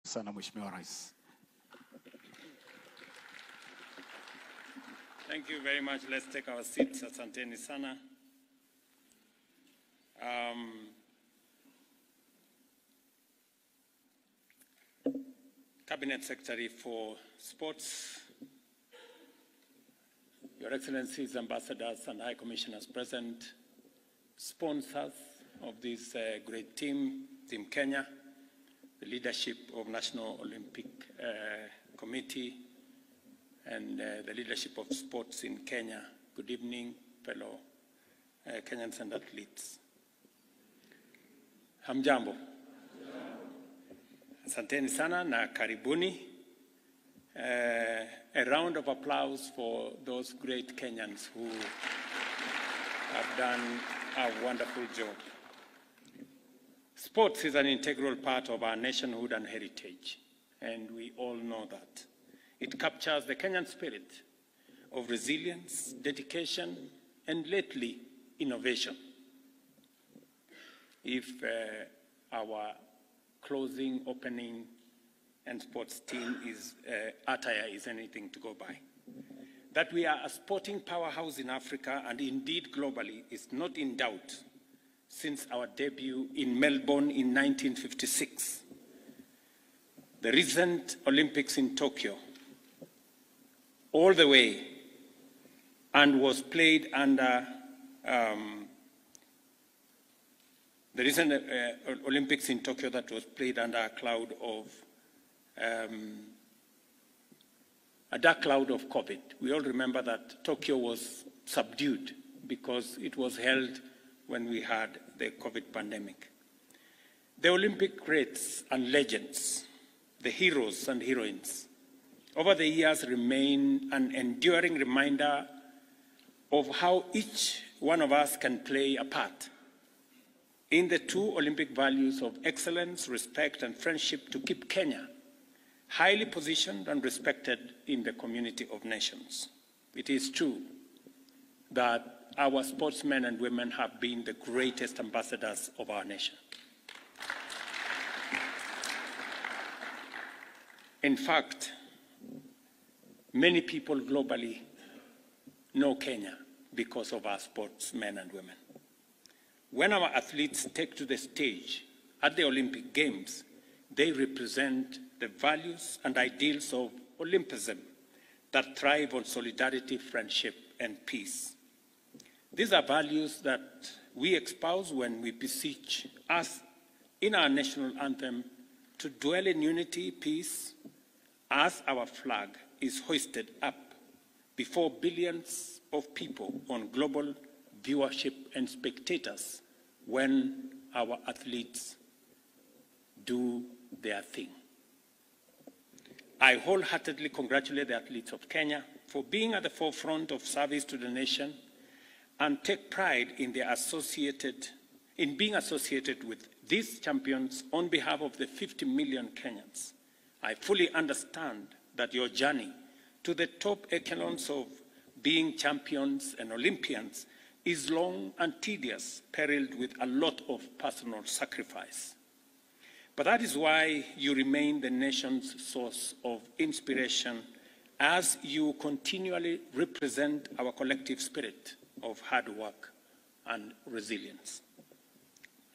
Sana Mheshimiwa Rais. Thank you very much. Let's take our seats. Asanteni sana. Cabinet Secretary for Sports, Your Excellencies, Ambassadors and High Commissioners present, sponsors of this great team, Team Kenya, the leadership of National Olympic Committee, and the leadership of sports in Kenya. Good evening, fellow Kenyans and athletes. Hamjambo. Asanteni sana na karibuni. A round of applause for those great Kenyans who have done a wonderful job. Sports is an integral part of our nationhood and heritage, and we all know that. It captures the Kenyan spirit of resilience, dedication, and lately, innovation. If our closing, opening, and sports team attire is anything to go by. That we are a sporting powerhouse in Africa and indeed globally is not in doubt since our debut in Melbourne in 1956. The recent Olympics in Tokyo, all the way, and was played under the recent Olympics in Tokyo that was played under a cloud of a dark cloud of COVID. We all remember that Tokyo was subdued because it was held when we had the COVID pandemic. The Olympic greats and legends, the heroes and heroines, over the years remain an enduring reminder of how each one of us can play a part in the two Olympic values of excellence, respect, and friendship to keep Kenya highly positioned and respected in the community of nations. It is true that our sportsmen and women have been the greatest ambassadors of our nation. In fact, many people globally know Kenya because of our sportsmen and women. When our athletes take to the stage at the Olympic Games, they represent the values and ideals of Olympism that thrive on solidarity, friendship, and peace. These are values that we espouse when we beseech us in our national anthem to dwell in unity, peace, as our flag is hoisted up before billions of people on global viewership and spectators when our athletes do their thing. I wholeheartedly congratulate the athletes of Kenya for being at the forefront of service to the nation and take pride in being associated with these champions on behalf of the 50 million Kenyans. I fully understand that your journey to the top echelons of being champions and Olympians is long and tedious, periled with a lot of personal sacrifice. But that is why you remain the nation's source of inspiration as you continually represent our collective spirit of hard work and resilience.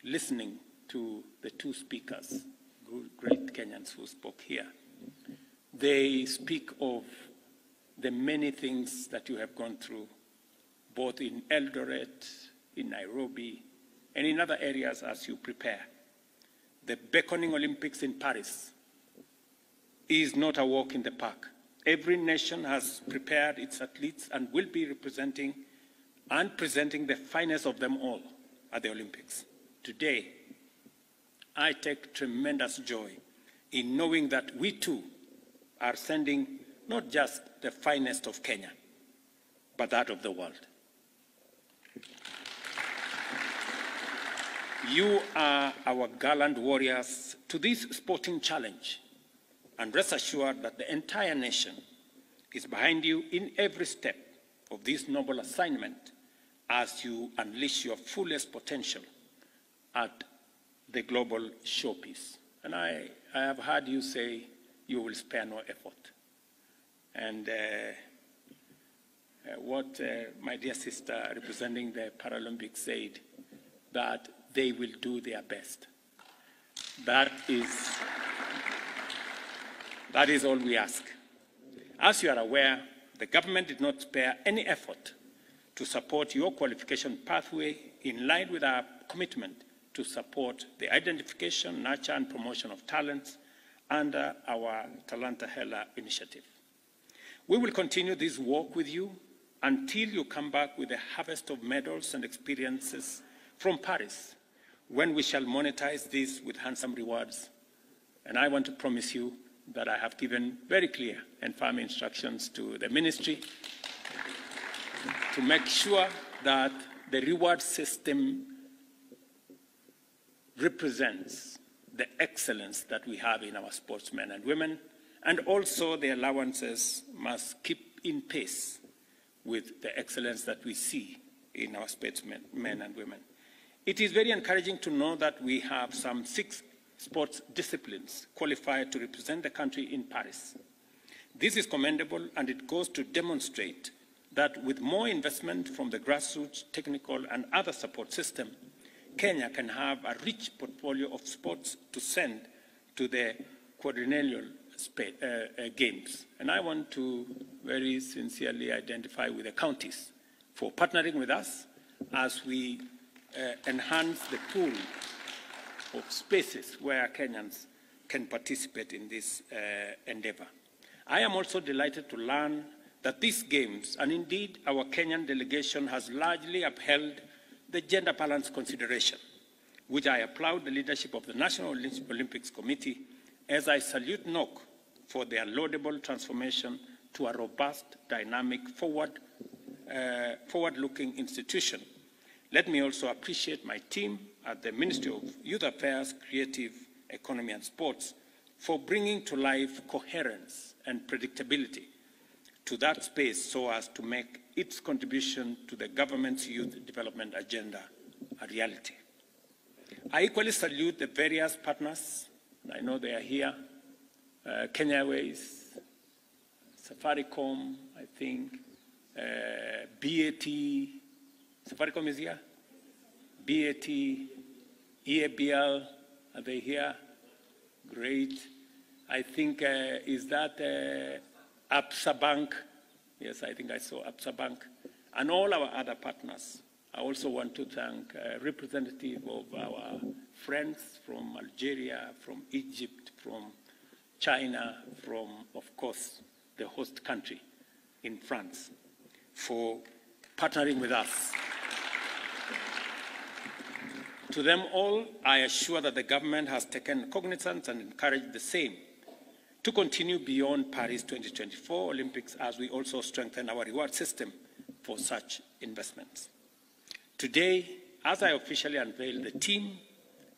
Listening to the two speakers, great Kenyans who spoke here, they speak of the many things that you have gone through, both in Eldoret, in Nairobi, and in other areas as you prepare. The beckoning Olympics in Paris is not a walk in the park. Every nation has prepared its athletes and will be representing and presenting the finest of them all at the Olympics. Today, I take tremendous joy in knowing that we too are sending not just the finest of Kenya, but that of the world. You are our gallant warriors to this sporting challenge, and rest assured that the entire nation is behind you in every step of this noble assignment as you unleash your fullest potential at the global showpiece. And I have heard you say you will spare no effort. And what my dear sister representing the Paralympics said, that they will do their best. That is all we ask. As you are aware, the government did not spare any effort to support your qualification pathway in line with our commitment to support the identification, nurture, and promotion of talents under our Talanta Hela initiative. We will continue this work with you until you come back with a harvest of medals and experiences from Paris, when we shall monetize this with handsome rewards. And I want to promise you that I have given very clear and firm instructions to the ministry to make sure that the reward system represents the excellence that we have in our sportsmen and women, and also the allowances must keep in pace with the excellence that we see in our sportsmen, men and women. It is very encouraging to know that we have some 6 sports disciplines qualified to represent the country in Paris. This is commendable, and it goes to demonstrate that with more investment from the grassroots, technical, and other support system, Kenya can have a rich portfolio of sports to send to the quadrennial games. And I want to very sincerely identify with the counties for partnering with us as we enhance the pool of spaces where Kenyans can participate in this endeavor. I am also delighted to learn that these games, and indeed our Kenyan delegation, has largely upheld the gender balance consideration, which I applaud the leadership of the National Olympics Committee, as I salute NOC for their laudable transformation to a robust, dynamic, forward-looking institution. Let me also appreciate my team at the Ministry of Youth Affairs, Creative Economy and Sports for bringing to life coherence and predictability to that space so as to make its contribution to the government's youth development agenda a reality. I equally salute the various partners. I know they are here. Kenya Airways, Safaricom, I think, BAT, Safaricom is here? BAT, EABL, are they here? Great. I think, is that Absa Bank? Yes, I think I saw Absa Bank. And all our other partners. I also want to thank representatives of our friends from Algeria, from Egypt, from China, from, of course, the host country in France, for partnering with us. To them all, I assure that the government has taken cognizance and encouraged the same to continue beyond Paris 2024 Olympics, as we also strengthen our reward system for such investments. Today, as I officially unveil the Team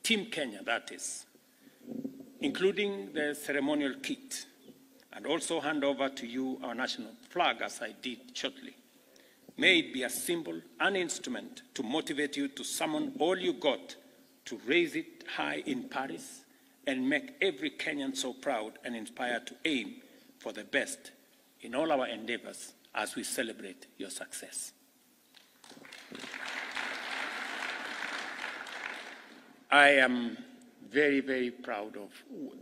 Kenya, that is, including the ceremonial kit, and also hand over to you our national flag, as I did shortly, may it be a symbol, an instrument to motivate you to summon all you got to raise it high in Paris and make every Kenyan so proud and inspired to aim for the best in all our endeavors as we celebrate your success. I am very, very proud of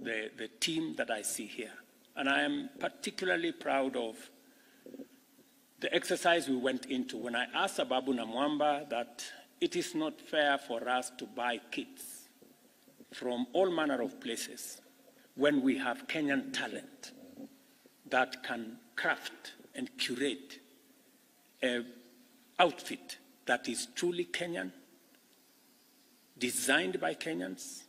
the team that I see here. And I am particularly proud of the exercise we went into when I asked Ababu Namwamba that it is not fair for us to buy kits from all manner of places when we have Kenyan talent that can craft and curate an outfit that is truly Kenyan, designed by Kenyans,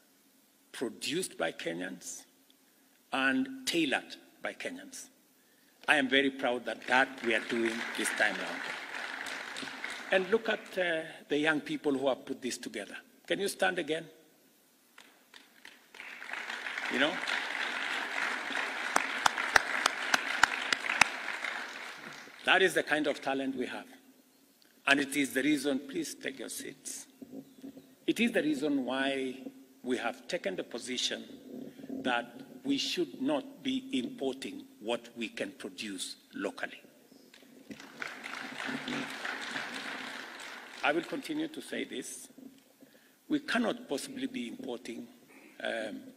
produced by Kenyans, and tailored by Kenyans. I am very proud that we are doing this time around. And look at the young people who have put this together. Can you stand again? You know? That is the kind of talent we have. And it is the reason, please take your seats. It is the reason why we have taken the position that we should not be importing what we can produce locally. I will continue to say this. We cannot possibly be importing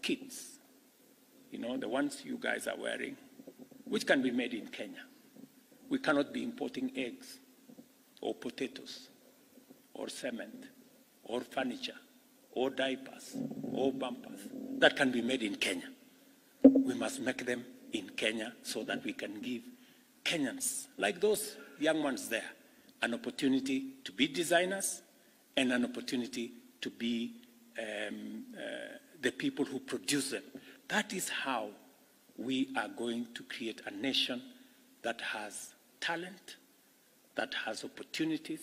kits, you know, the ones you guys are wearing, which can be made in Kenya. We cannot be importing eggs or potatoes or cement or furniture or diapers or bumpers that can be made in Kenya. We must make them in Kenya so that we can give Kenyans, like those young ones there, an opportunity to be designers and an opportunity to be the people who produce them. That is how we are going to create a nation that has talent, that has opportunities,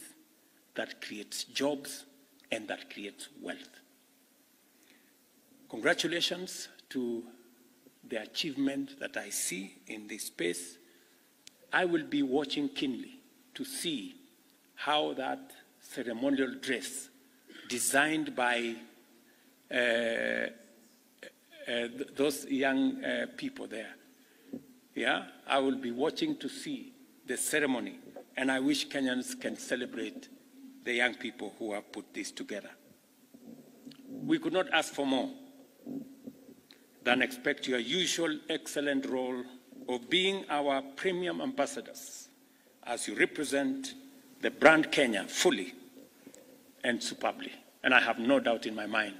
that creates jobs, and that creates wealth. Congratulations to the achievement that I see in this space. I will be watching keenly to see how that ceremonial dress designed by those young people there. Yeah, I will be watching to see the ceremony, and I wish Kenyans can celebrate the young people who have put this together. We could not ask for more than expect your usual excellent role of being our premium ambassadors as you represent the brand Kenya fully and superbly. And I have no doubt in my mind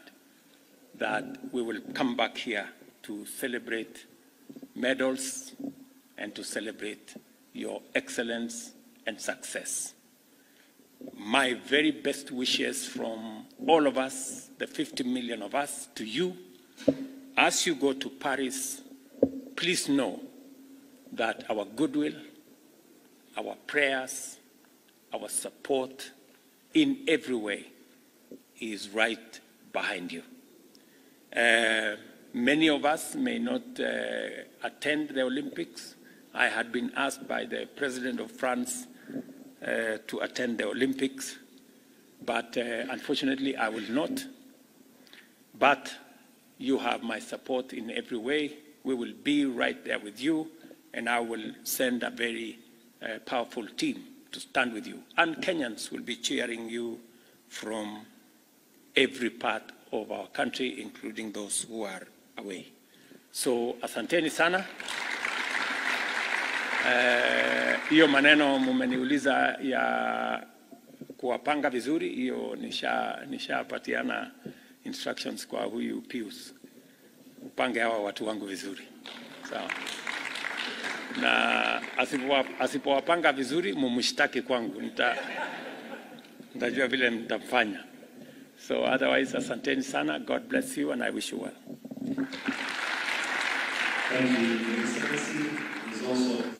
that we will come back here to celebrate medals and to celebrate your excellence and success. My very best wishes from all of us, the 50 million of us, to you. As you go to Paris, please know that our goodwill, our prayers, our support in every way is right behind you. Many of us may not attend the Olympics. I had been asked by the President of France to attend the Olympics, but unfortunately I will not. But you have my support in every way. We will be right there with you, and I will send a very powerful team to stand with you. And Kenyans will be cheering you from every part of our country, including those who are away. So, asanteni sana. Hiyo maneno mumeniuliza ya kuwapanga vizuri, hiyo nishapatiana instructions kwa huyu Pius. Upange hawa watu wangu vizuri. Sawa. Na asipowapanga vizuri mumshtaki kwangu. Nitajua vile nitamfanya. So otherwise, asanteni sana. God bless you and I wish you well. Thank you, Mr. President.